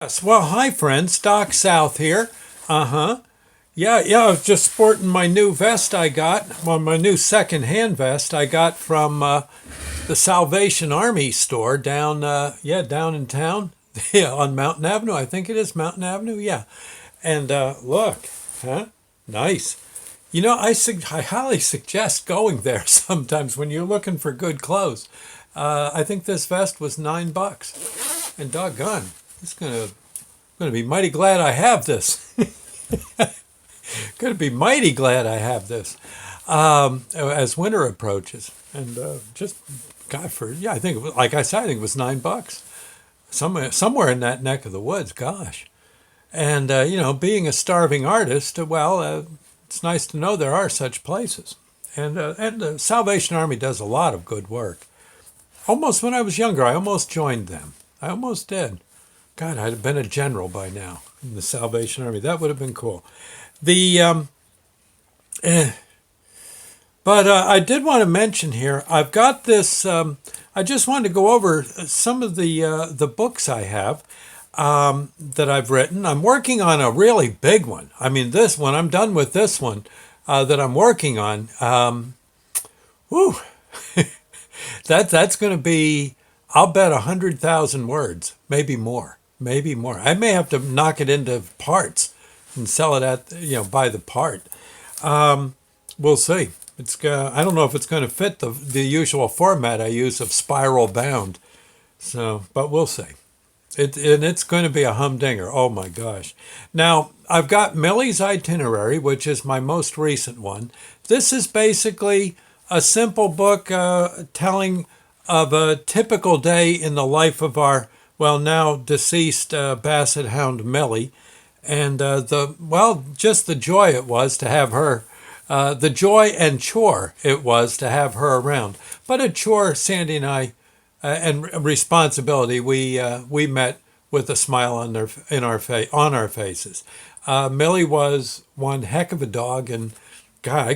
Yes. Well, hi, friends. Doc South here. Uh huh. Yeah. I was just sporting my new vest I got. Well, my new second-hand vest I got from the Salvation Army store down, down in town. Yeah, on Mountain Avenue. I think it is Mountain Avenue. Yeah. And look, huh? Nice. I highly suggest going there sometimes when you're looking for good clothes. I think this vest was $9, and doggone, it's gonna be mighty glad I have this. Gonna be mighty glad I have this as winter approaches. And just God for yeah, I think it was, like I said, I think it was $9 somewhere in that neck of the woods. Gosh, and being a starving artist, it's nice to know there are such places. And the Salvation Army does a lot of good work. Almost when I was younger, I almost joined them. I almost did. God, I'd have been a general by now in the Salvation Army. That would have been cool. The eh, but I did want to mention here. I've got this. I just wanted to go over some of the books I have that I've written. I'm working on a really big one. I mean, this one. I'm done with this one that I'm working on. Whew, that's going to be. I'll bet 100,000 words, maybe more, maybe more. I may have to knock it into parts and sell it at by the part. We'll see. I don't know if it's going to fit the usual format I use of spiral bound. So, but we'll see. It's going to be a humdinger. Oh my gosh! Now I've got Millie's Itinerary, which is my most recent one. This is basically a simple book telling of a typical day in the life of our now deceased Basset Hound Millie, and just the joy it was to have her, the joy and chore it was to have her around. But a chore, Sandy and I, and responsibility, we met with a smile on our faces. Millie was one heck of a dog, and God,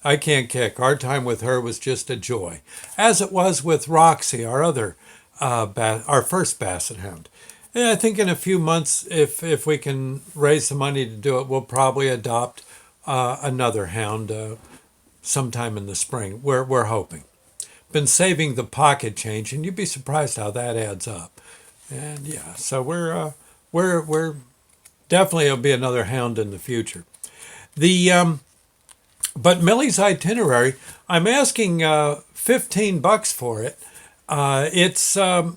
I can't kick. Our time with her was just a joy, as it was with Roxy, our other our first Basset Hound. And I think in a few months, if we can raise the money to do it, we'll probably adopt another hound sometime in the spring. We're hoping. Been saving the pocket change, and you'd be surprised how that adds up. And yeah, so we're definitely it'll be another hound in the future. The But Millie's Itinerary, I'm asking $15 for it. It's a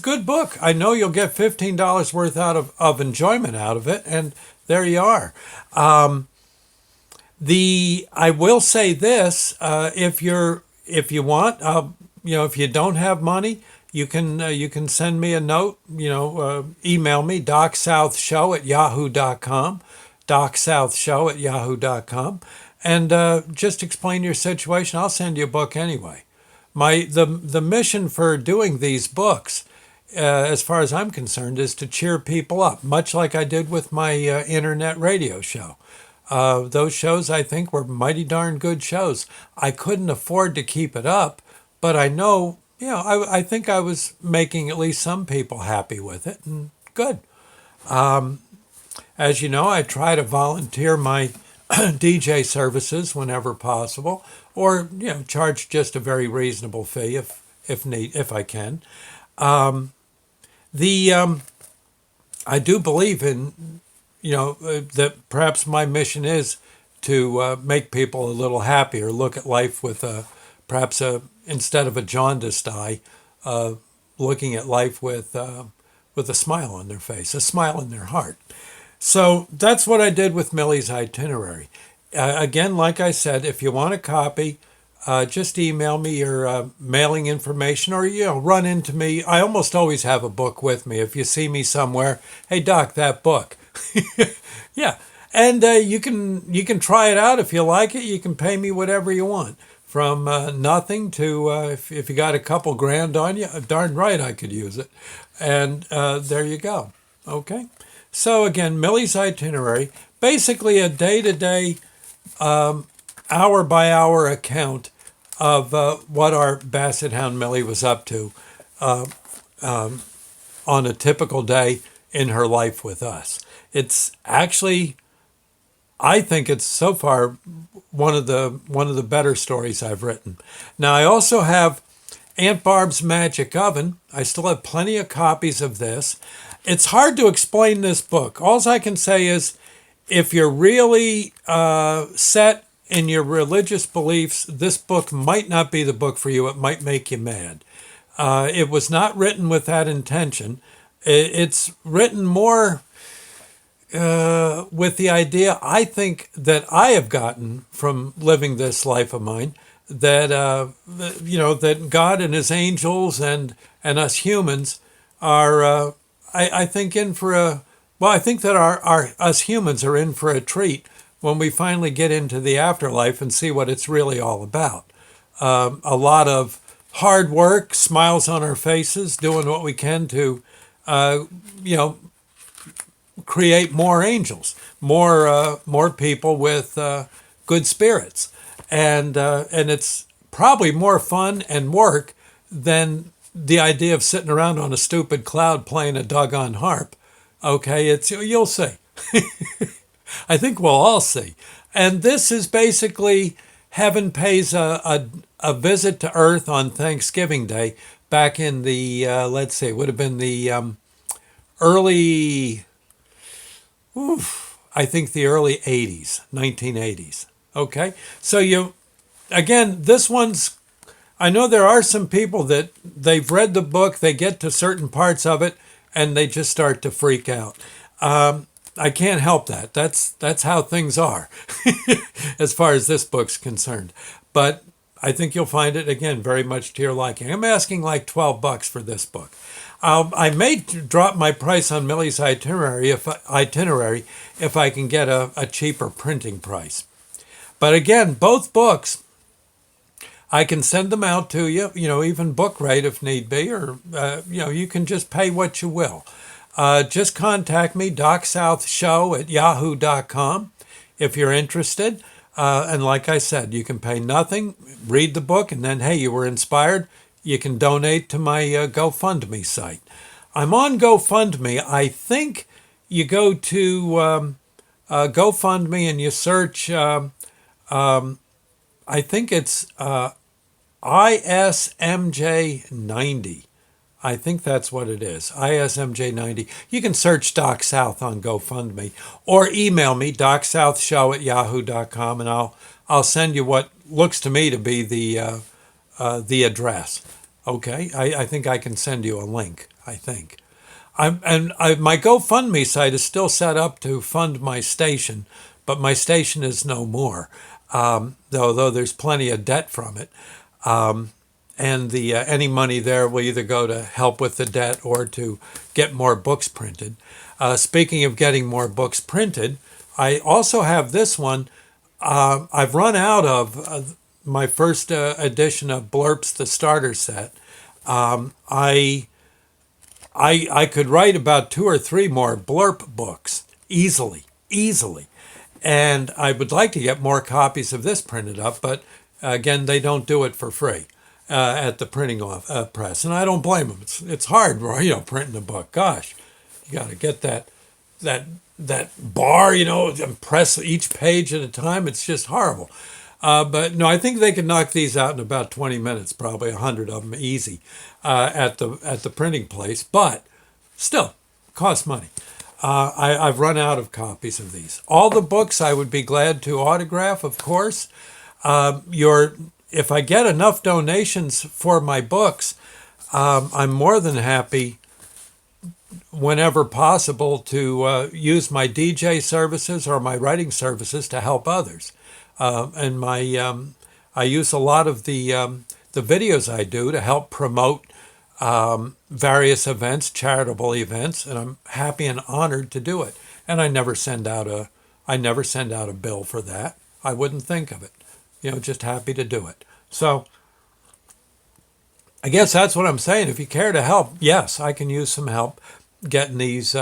good book. I know you'll get $15 worth of enjoyment out of it, and there you are. I will say this: if you want, if you don't have money, you can send me a note. Email me docsouthshow@yahoo.com, docsouthshow@yahoo.com, and just explain your situation. I'll send you a book anyway. The mission for doing these books, as far as I'm concerned, is to cheer people up, much like I did with my internet radio show. Those shows, I think, were mighty darn good shows. I couldn't afford to keep it up, but I know, I think I was making at least some people happy with it, and good. As you know, I try to volunteer my DJ services whenever possible, or charge just a very reasonable fee if I can. The I do believe in that perhaps my mission is to make people a little happier, look at life with perhaps instead of a jaundiced eye, looking at life with a smile on their face, a smile in their heart. So that's what I did with Millie's Itinerary. Again, like I said, if you want a copy, just email me your mailing information, or run into me. I almost always have a book with me. If you see me somewhere, hey Doc, that book. Yeah, and you can try it out if you like it. You can pay me whatever you want, from nothing to if you got a couple grand on you, darn right I could use it. And there you go. Okay. So again, Millie's Itinerary, basically a day-to-day, hour-by-hour account of what our Basset Hound Millie was up to on a typical day in her life with us. It's actually, I think it's so far one of the better stories I've written. Now I also have Aunt Barb's Magic Oven. I still have plenty of copies of this. It's hard to explain this book. All I can say is, if you're really set in your religious beliefs, this book might not be the book for you. It might make you mad. It was not written with that intention. It's written more with the idea, I think, that I have gotten from living this life of mine, that that God and His angels and us humans are, I think, in for a. Well, I think that our us humans are in for a treat when we finally get into the afterlife and see what it's really all about. A lot of hard work, smiles on our faces, doing what we can to, you know, create more angels, more people with good spirits, and it's probably more fun and work than the idea of sitting around on a stupid cloud playing a doggone harp. Okay, it's you'll see. I think we'll all see. And this is basically heaven pays a visit to earth on Thanksgiving Day back in the, let's see, it would have been the early, I think the early 80s, 1980s. Okay, so again, this one's, I know there are some people that they've read the book, they get to certain parts of it, and they just start to freak out. I can't help that. That's how things are, as far as this book's concerned. But I think you'll find it, again, very much to your liking. I'm asking like $12 for this book. I may drop my price on Millie's itinerary if I can get a cheaper printing price. But again, both books, I can send them out to you, even book rate if need be, or, you can just pay what you will. Just contact me, DocSouthShow@yahoo.com, if you're interested. And like I said, you can pay nothing, read the book, and then, hey, you were inspired, you can donate to my GoFundMe site. I'm on GoFundMe. I think you go to GoFundMe and you search, I think it's ISMJ90. I think that's what it is, ISMJ90. You can search Doc South on GoFundMe or email me, DocSouthShow@yahoo.com, and I'll send you what looks to me to be the address. Okay, I think I can send you a link, I think. My GoFundMe site is still set up to fund my station, but my station is no more. Though there's plenty of debt from it. And any money there will either go to help with the debt or to get more books printed. Speaking of getting more books printed, I also have this one. I've run out of my first edition of Blurps, the starter set. I could write about 2 or 3 more Blurp books easily. And I would like to get more copies of this printed up, but again, they don't do it for free at the printing press, and I don't blame them. It's hard, printing a book. Gosh, you got to get that bar, and press each page at a time. It's just horrible. But no, I think they can knock these out in about 20 minutes, probably 100 of them easy at the printing place. But still, costs money. I've run out of copies of these. All the books I would be glad to autograph, of course. If I get enough donations for my books, I'm more than happy, whenever possible, to use my DJ services or my writing services to help others. And I use a lot of the videos I do to help promote various events, charitable events, and I'm happy and honored to do it. And I never send out a bill for that. I wouldn't think of it. Just happy to do it. So I guess that's what I'm saying. If you care to help, yes, I can use some help getting these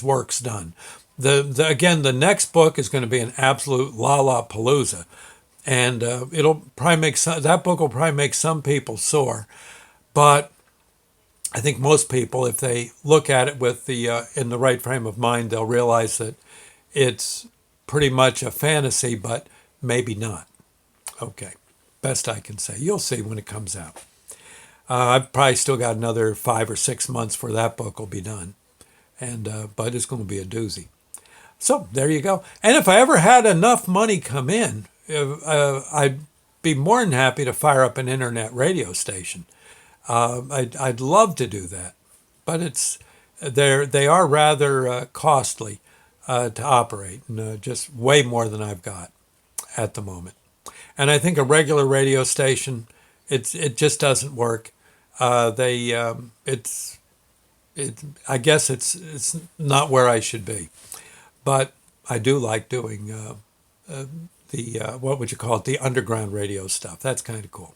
works done. Again, the next book is going to be an absolute lollapalooza. And it'll probably that book will probably make some people sore, but I think most people, if they look at it with the in the right frame of mind, they'll realize that it's pretty much a fantasy, but maybe not. Okay, best I can say. You'll see when it comes out. I've probably still got another 5 or 6 months before that book will be done, and but it's going to be a doozy. So there you go. And if I ever had enough money come in, I'd be more than happy to fire up an internet radio station. I'd love to do that, but they are rather costly to operate, and just way more than I've got at the moment. And I think a regular radio station, it just doesn't work. They I guess it's not where I should be, but I do like doing the what would you call it, the underground radio stuff. That's kind of cool.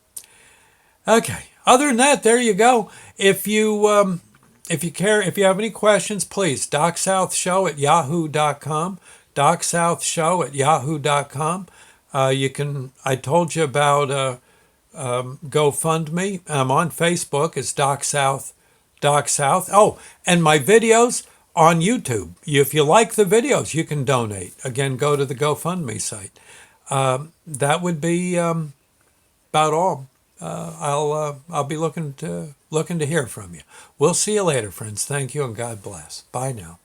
Okay. Other than that, there you go. If you care, if you have any questions, please DocSouthShow@yahoo.com. DocSouthShow@yahoo.com. You can. I told you about GoFundMe. I'm on Facebook. It's Doc South. Doc South. Oh, and my videos on YouTube. If you like the videos, you can donate. Again, go to the GoFundMe site. That would be about all. I'll be looking to hear from you. We'll see you later, friends. Thank you and God bless. Bye now.